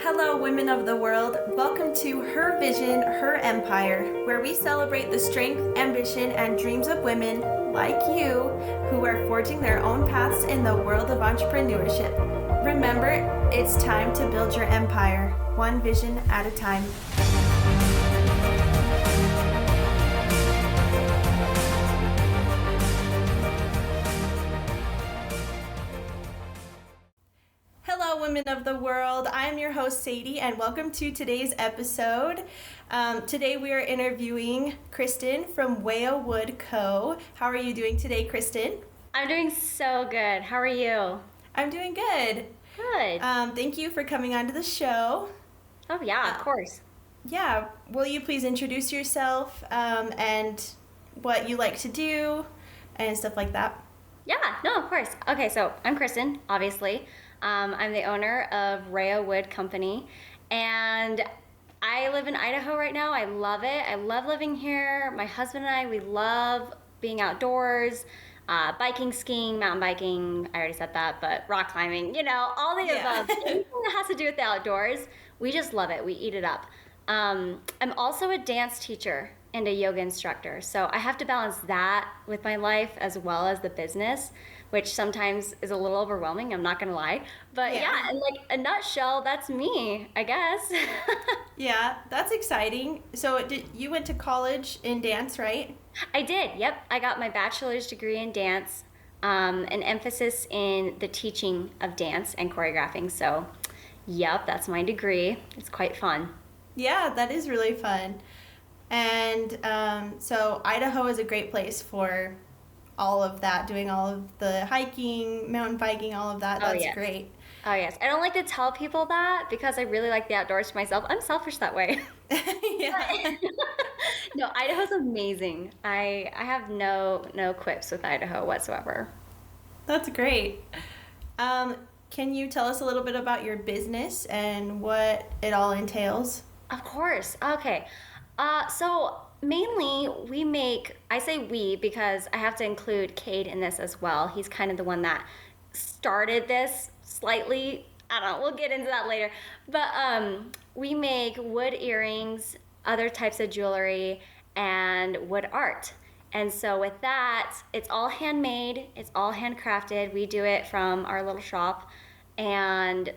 Hello, women of the world. Welcome to Her Vision, Her Empire, where we celebrate the strength, ambition, and dreams of women like you who are forging their own paths in the world of entrepreneurship. Remember, it's time to build your empire, one vision at a time. Hello, women of the world. I'm your host, Sadie, and welcome to today's episode. Today we are interviewing Kristen from Reao Wood Co. How are you doing today, Kristen? I'm doing so good. How are you? I'm doing good. Good. Thank you for coming onto the show. Oh, yeah, of course. Yeah, will you please introduce yourself and what you like to do and stuff like that? Yeah, no, of course. Okay, so I'm Kristen, obviously. I'm the owner of Reao Wood Company, and I live in Idaho right now. I love it. I love living here. My husband and I, we love being outdoors, biking, skiing, mountain biking. I already said that, but rock climbing, all the above. Anything that has to do with the outdoors, we just love it. We eat it up. I'm also a dance teacher and a yoga instructor, so I have to balance that with my life as well as the business, which sometimes is a little overwhelming, I'm not gonna lie. But yeah, in like a nutshell, that's me, I guess. Yeah, that's exciting. So you went to college in dance, right? I did, yep. I got my bachelor's degree in dance, an emphasis in the teaching of dance and choreographing. So, yep, that's my degree. It's quite fun. Yeah, that is really fun. And so Idaho is a great place for all of that, doing all of the hiking, mountain biking, all of that. That's great. Oh, yes. I don't like to tell people that because I really like the outdoors for myself. I'm selfish that way. Yeah. No, Idaho's amazing. I have no quips with Idaho whatsoever. That's great. Can you tell us a little bit about your business and what it all entails? Of course. Okay. So mainly I say we because I have to include Cade in this as well. He's kind of the one that started this slightly. I don't know, we'll get into that later. But we make wood earrings, other types of jewelry, and wood art. And so with that, it's all handmade, it's all handcrafted. We do it from our little shop, and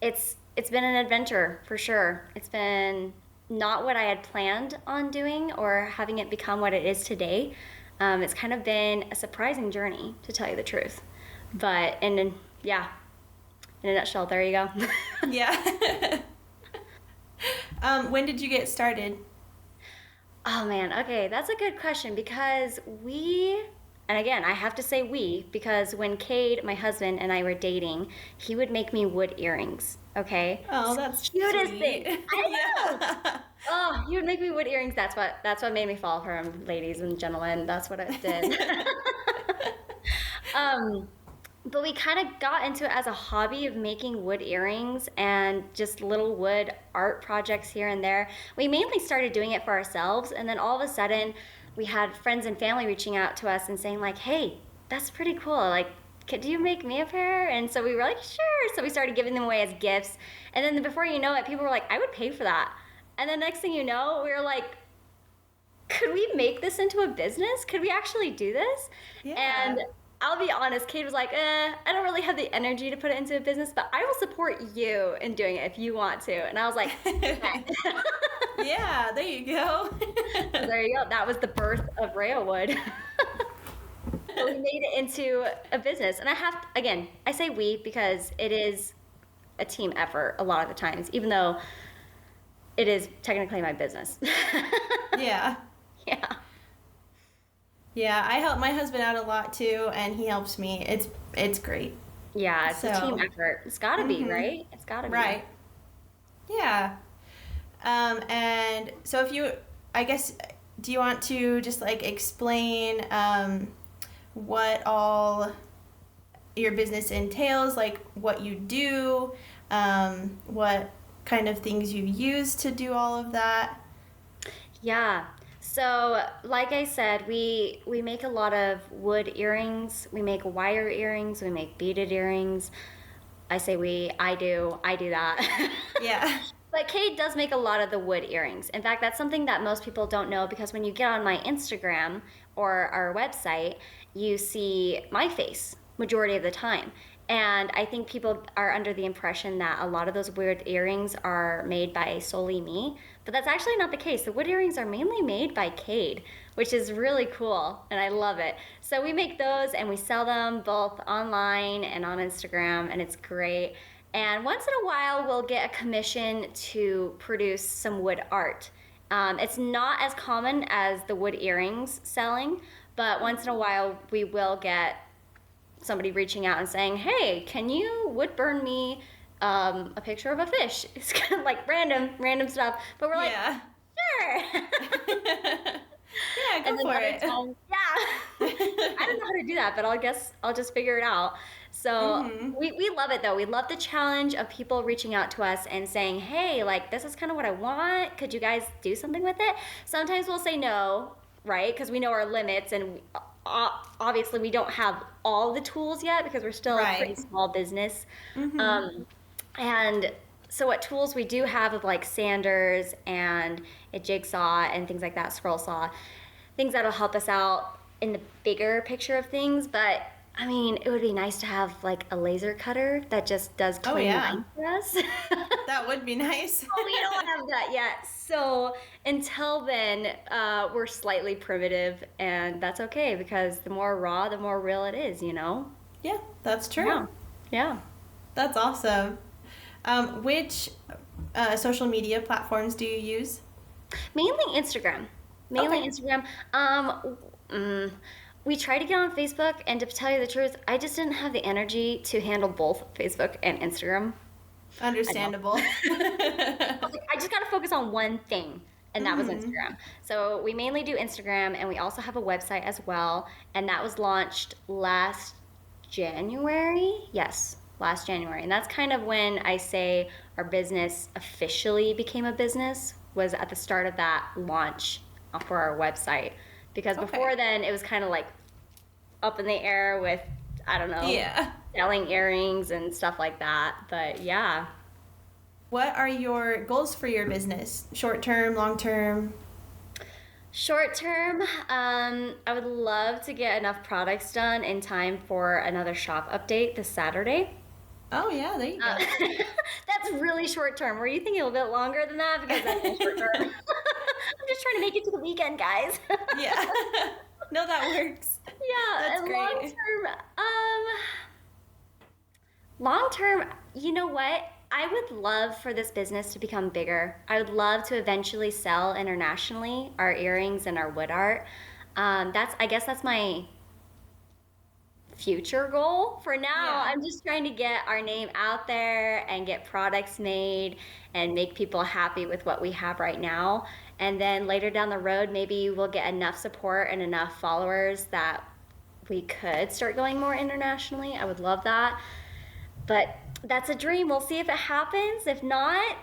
it's been an adventure for sure. It's been not what I had planned on doing or having it become what it is today. It's kind of been a surprising journey, to tell you the truth. But in a nutshell, there you go. Yeah. When did you get started? Oh man, okay, that's a good question because and again, I have to say we, because when Cade, my husband, and I were dating, he would make me wood earrings, okay? Oh, that's cutest sweet. thing. I know. Yeah. Oh, he would make me wood earrings. That's what made me fall for him, ladies and gentlemen. That's what it did. But we kind of got into it as a hobby of making wood earrings and just little wood art projects here and there. We mainly started doing it for ourselves, and then all of a sudden we had friends and family reaching out to us and saying like, hey, that's pretty cool. Like, could you make me a pair? And so we were like, sure. So we started giving them away as gifts. And then before you know it, people were like, I would pay for that. And then next thing you know, we were like, could we make this into a business? Could we actually do this? Yeah. And I'll be honest, Kate was like, I don't really have the energy to put it into a business, but I will support you in doing it if you want to. And I was like, yeah, there you go. So there you go. That was the birth of Reao Wood. So we made it into a business. And I say we because it is a team effort a lot of the times, even though it is technically my business. Yeah. Yeah. Yeah, I help my husband out a lot too, and he helps me. It's great. Yeah, it's a team effort. It's got to be, right? It's got to be. Right. Yeah. And so do you want to just like explain what all your business entails, like what you do, what kind of things you use to do all of that? Yeah. So, like I said, we make a lot of wood earrings. We make wire earrings. We make beaded earrings. I say I do that. Yeah. But Kate does make a lot of the wood earrings. In fact, that's something that most people don't know because when you get on my Instagram or our website, you see my face majority of the time. And I think people are under the impression that a lot of those wood earrings are made by solely me, but that's actually not the case. The wood earrings are mainly made by Cade, which is really cool, and I love it. So we make those and we sell them both online and on Instagram, and it's great. And once in a while, we'll get a commission to produce some wood art. It's not as common as the wood earrings selling, but once in a while, we will get somebody reaching out and saying, "Hey, can you wood burn me a picture of a fish?" It's kind of like random stuff, but we're like, Yeah. "Sure." Yeah, go And then for other it. times, yeah, I don't know how to do that, but I guess I'll just figure it out. So Mm-hmm. we love it though. We love the challenge of people reaching out to us and saying, "Hey, like this is kind of what I want. Could you guys do something with it?" Sometimes we'll say no, right? Because we know our limits, and obviously we don't have all the tools yet because we're still a pretty Right. small business. Mm-hmm. Um, and so what tools we do have of like sanders and a jigsaw and things like that, scroll saw, things that'll help us out in the bigger picture of things. But I mean, it would be nice to have like a laser cutter that just does Oh clean yeah. lines for us. That would be nice. But we don't have that yet. So until then, we're slightly primitive, and that's okay because the more raw, the more real it is, you know? Yeah, that's true. Yeah. Yeah. That's awesome. Which social media platforms do you use? Mainly Instagram. Mainly Okay. Instagram. We tried to get on Facebook, and to tell you the truth, I just didn't have the energy to handle both Facebook and Instagram. I know. Understandable. I was like, I just got to focus on one thing, and that was Mm-hmm. Instagram. So we mainly do Instagram, and we also have a website as well, and that was launched last January. Yes, last January, and that's kind of when I say our business officially became a business was at the start of that launch for our website. Because Okay. before then, it was kind of like up in the air with I don't know Yeah. selling earrings and stuff like that. But yeah. What are your goals for your business? Short term, long term? Short term, I would love to get enough products done in time for another shop update this Saturday. Oh yeah, there you go. That's really short term. Were you thinking a little bit longer than that? Because that's my short term. I'm just trying to make it to the weekend, guys. Yeah. No, that works. Yeah, That's and great. long term, you know what? I would love for this business to become bigger. I would love to eventually sell internationally our earrings and our wood art. I guess that's my future goal. For now, Yeah. I'm just trying to get our name out there and get products made and make people happy with what we have right now. And then later down the road, maybe we'll get enough support and enough followers that we could start going more internationally. I would love that. But that's a dream. We'll see if it happens. If not,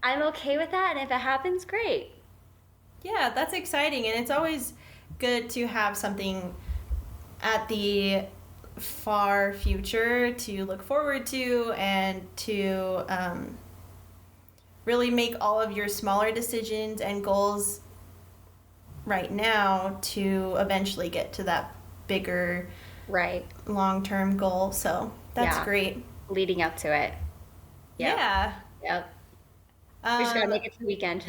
I'm okay with that. And if it happens, great. Yeah, that's exciting, and it's always good to have something at the far future to look forward to and to really make all of your smaller decisions and goals right now to eventually get to that bigger Right. long-term goal. So that's Yeah. great. Leading up to it. Yep. Yeah. Yep. We just gotta make it to the weekend.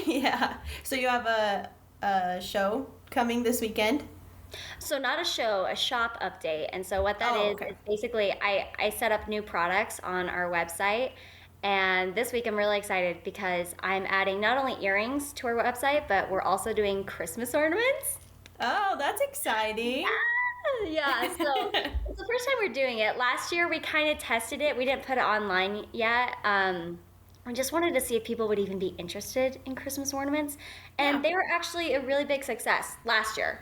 Yeah. So you have a show coming this weekend? So not a show, a shop update. And so what that Oh, is okay. basically I set up new products on our website. And this week I'm really excited because I'm adding not only earrings to our website, but we're also doing Christmas ornaments. Oh, that's exciting. Yeah, so it's the first time we're doing it. Last year we kind of tested it. We didn't put it online yet. I just wanted to see if people would even be interested in Christmas ornaments. Yeah. And they were actually a really big success last year.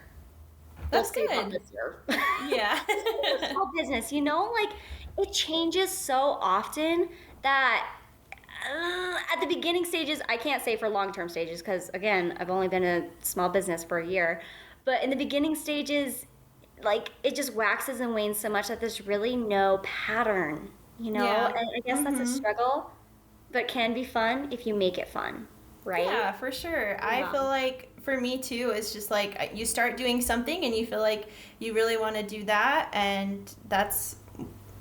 We'll That's see about good. this year. Yeah. It's a small business, you know, like it changes so often that at the beginning stages, I can't say for long-term stages because again, I've only been a small business for a year. But in the beginning stages, like it just waxes and wanes so much that there's really no pattern you know? Yeah. And I guess that's a Mm-hmm. struggle, but can be fun if you make it fun, right? Yeah, for sure. I Yeah. feel like for me too, it's just like you start doing something and you feel like you really want to do that, and that's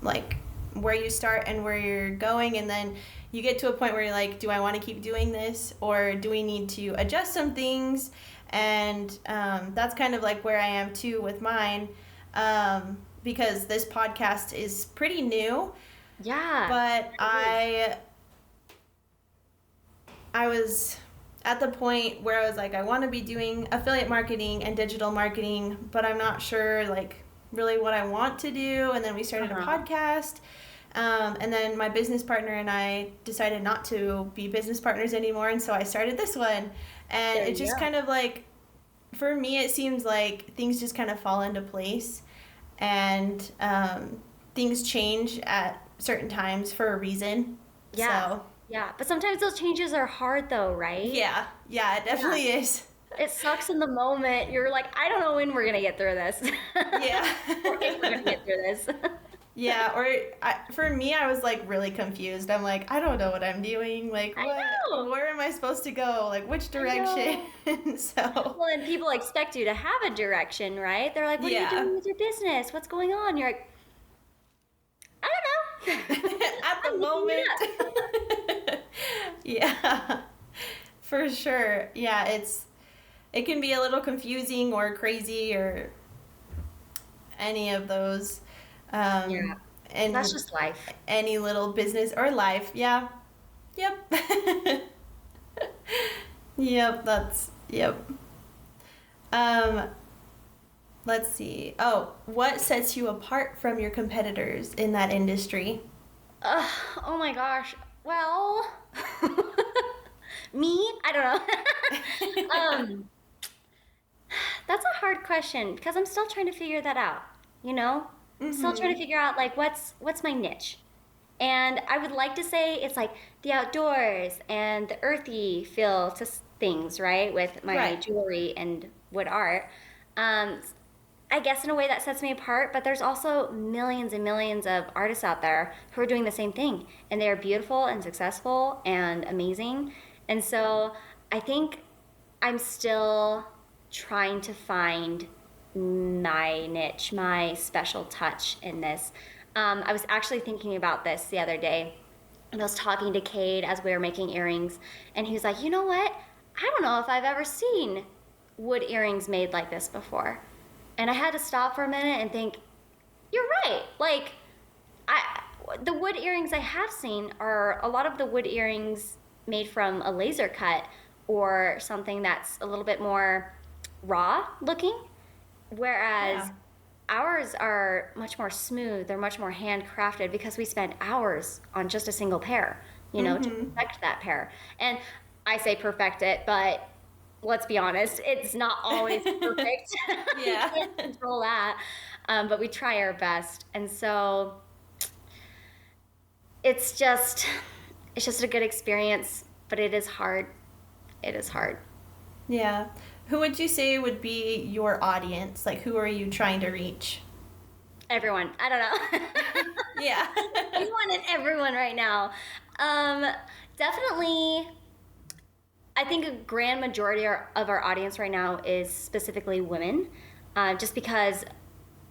like where you start and where you're going, and then you get to a point where you're like, do I want to keep doing this, or do we need to adjust some things? And that's kind of like where I am too with mine, because this podcast is pretty new, Yeah, but it is. I was at the point where I was like, I want to be doing affiliate marketing and digital marketing, but I'm not sure like really what I want to do. And then we started a Uh-huh. podcast. And then my business partner and I decided not to be business partners anymore. And so I started this one. And There it you just go. kind of like, for me, it seems like things just kind of fall into place. And things change at certain times for a reason. Yeah. So Yeah. But sometimes those changes are hard though, right? yeah, yeah, it Yeah. definitely is. It sucks in the moment. You're like, I don't know when we're gonna get through this. Yeah. Or if we're gonna get through this. Yeah, or for me, I was like really confused. I'm like, I don't know what I'm doing. Like, I what? know. Where am I supposed to go? Like, which I direction? know. So, Well, and people expect you to have a direction, right? They're like, what are you yeah. doing with your business? What's going on? You're like, I don't know. At the I'm making it moment. up. Yeah, for sure. Yeah, it can be a little confusing or crazy or any of those. Yeah. That's And just life. any little business or life. Yeah. Yep. Yep, yep. Um, let's see. Oh, what sets you apart from your competitors in that industry? Oh my gosh. Well, me? I don't know. That's a hard question because I'm still trying to figure that out, you know? Still trying Mm-hmm. to figure out like what's my niche. And I would like to say it's like the outdoors and the earthy feel to things, right? With my Right. jewelry and wood art. Um, I guess in a way that sets me apart, but there's also millions and millions of artists out there who are doing the same thing, and they are beautiful and successful and amazing. And so I think I'm still trying to find my niche, my special touch in this. I was actually thinking about this the other day, and I was talking to Cade as we were making earrings, and he was like, you know what? I don't know if I've ever seen wood earrings made like this before. And I had to stop for a minute and think, you're right. Like, I the wood earrings I have seen are a lot of the wood earrings made from a laser cut or something that's a little bit more raw looking, whereas Yeah. ours are much more smooth. They're much more handcrafted because we spent hours on just a single pair, to Mm-hmm. perfect that pair. And I say perfect it, but let's be honest, it's not always perfect. We Yeah. can't control that, but we try our best. And so it's just, it's just a good experience, but it is hard. It is hard. Yeah. Who would you say would be your audience? Like, who are you trying to reach? Everyone, I don't know. Yeah. Anyone and everyone right now. Um, Definitely, I think a grand majority of our audience right now is specifically women, just because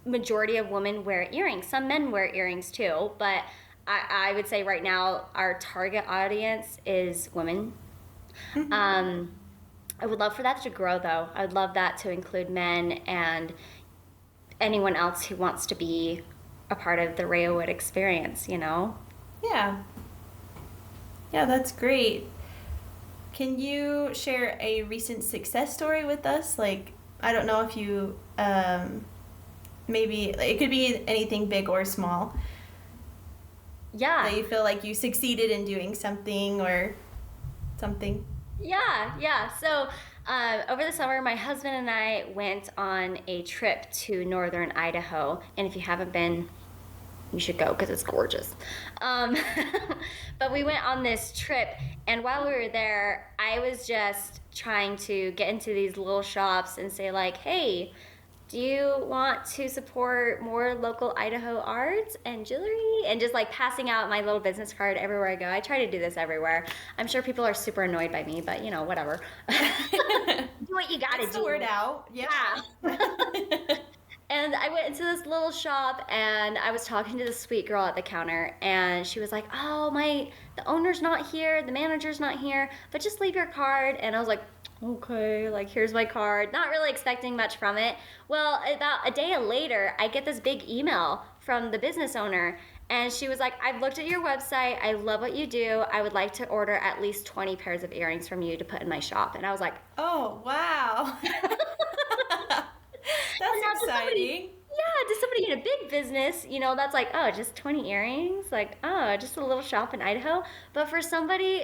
majority of women wear earrings. Some men wear earrings too, but I would say right now our target audience is women. Mm-hmm. Um, I would love for that to grow though. I would love that to include men and anyone else who wants to be a part of the Reao experience. Yeah. Yeah, that's great. Can you share a recent success story with us? Like, I don't know if you, maybe, it could be anything big or small, Yeah. that you feel like you succeeded in doing something or something. Yeah. So over the summer, my husband and I went on a trip to northern Idaho. And if you haven't been, you should go because it's gorgeous. Um, but we went on this trip, and while we were there, I was just trying to get into these little shops and say, like, hey, do you want to support more local Idaho arts and jewelry? And just like passing out my little business card everywhere I go. I try to do this everywhere. I'm sure people are super annoyed by me, but whatever. Do what you gotta Gets do. the word out. Yeah. And I went into this little shop and I was talking to this sweet girl at the counter, and she was like, "Oh, the owner's not here, the manager's not here, but just leave your card." And I was like, "Okay, like here's my card." Not really expecting much from it. Well, about a day later, I get this big email from the business owner, and she was like, "I've looked at your website. I love what you do. I would like to order at least 20 pairs of earrings from you to put in my shop." And I was like, "Oh, wow." That's exciting. To somebody in a big business, that's like, oh, just 20 earrings? Like, oh, just a little shop in Idaho? But for somebody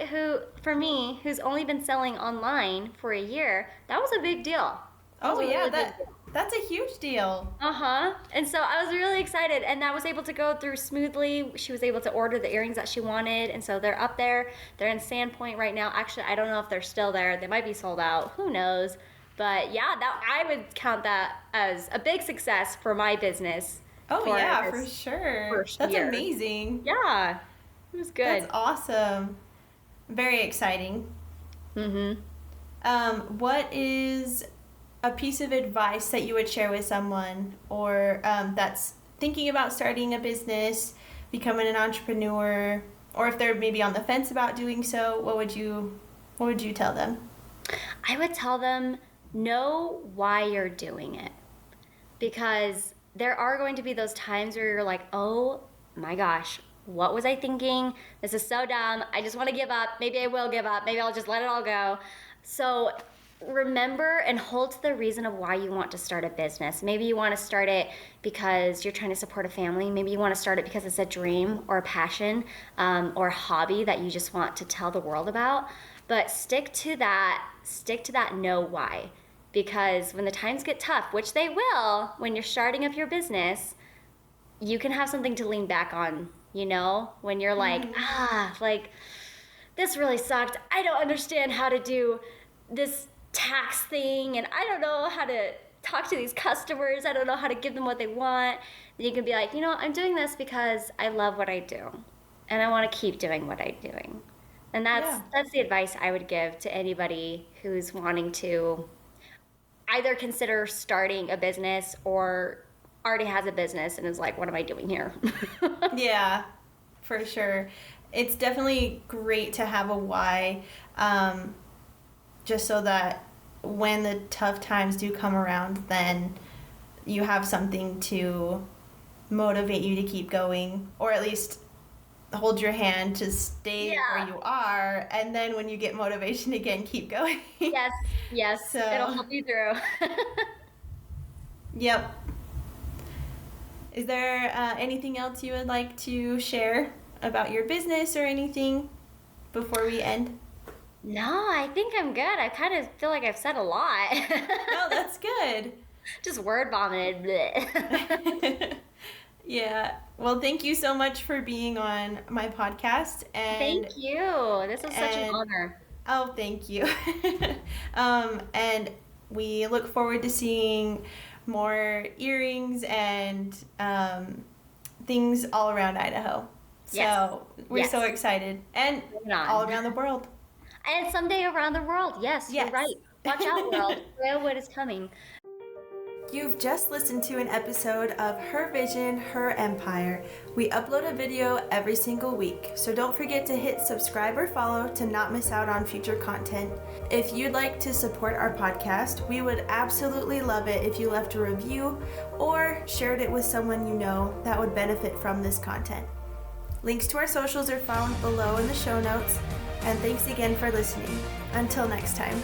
for me, who's only been selling online for a year, that was a big deal. Oh, yeah, that's a huge deal. Uh-huh. And so I was really excited, and that was able to go through smoothly. She was able to order the earrings that she wanted, and so they're up there. They're in Sandpoint right now. Actually, I don't know if they're still there. They might be sold out. Who knows? But yeah, I would count that as a big success for my business. Oh yeah, for sure. That's year. Amazing. Yeah, it was good. That's awesome. Very exciting. Mm-hmm. What is a piece of advice that you would share with someone, or that's thinking about starting a business, becoming an entrepreneur, or if they're maybe on the fence about doing so? What would you tell them? I would tell them, know why you're doing it, because there are going to be those times where you're like, oh my gosh, what was I thinking? This is so dumb. I just want to give up. Maybe I will give up. Maybe I'll just let it all go. So remember and hold to the reason of why you want to start a business. Maybe you want to start it because you're trying to support a family. Maybe you want to start it because it's a dream or a passion or a hobby that you just want to tell the world about. But stick to that know why. Because when the times get tough, which they will when you're starting up your business, you can have something to lean back on, when you're like, like, this really sucked. I don't understand how to do this tax thing, and I don't know how to talk to these customers. I don't know how to give them what they want. Then you can be like, I'm doing this because I love what I do, and I want to keep doing what I'm doing. And that's the advice I would give to anybody who's wanting to either consider starting a business or already has a business and is like, what am I doing here? Yeah, for sure. It's definitely great to have a why, just so that when the tough times do come around, then you have something to motivate you to keep going, or at least hold your hand to stay where you are, and then when you get motivation again, keep going. Yes, so it'll help you through. Yep. Is there anything else you would like to share about your business or anything before we end? No, I think I'm good. I kind of feel like I've said a lot. No, that's good. Just word vomited. Yeah. Well, thank you so much for being on my podcast. And thank you. This was such an honor. Oh, thank you. And we look forward to seeing more earrings and things all around Idaho. So we're so excited. And all around the world. And someday around the world. Yes, you're right. Watch out, world. Railwood is coming. You've just listened to an episode of Her Vision, Her Empire. We upload a video every single week, so don't forget to hit subscribe or follow to not miss out on future content. If you'd like to support our podcast, we would absolutely love it if you left a review or shared it with someone you know that would benefit from this content. Links to our socials are found below in the show notes, and thanks again for listening. Until next time.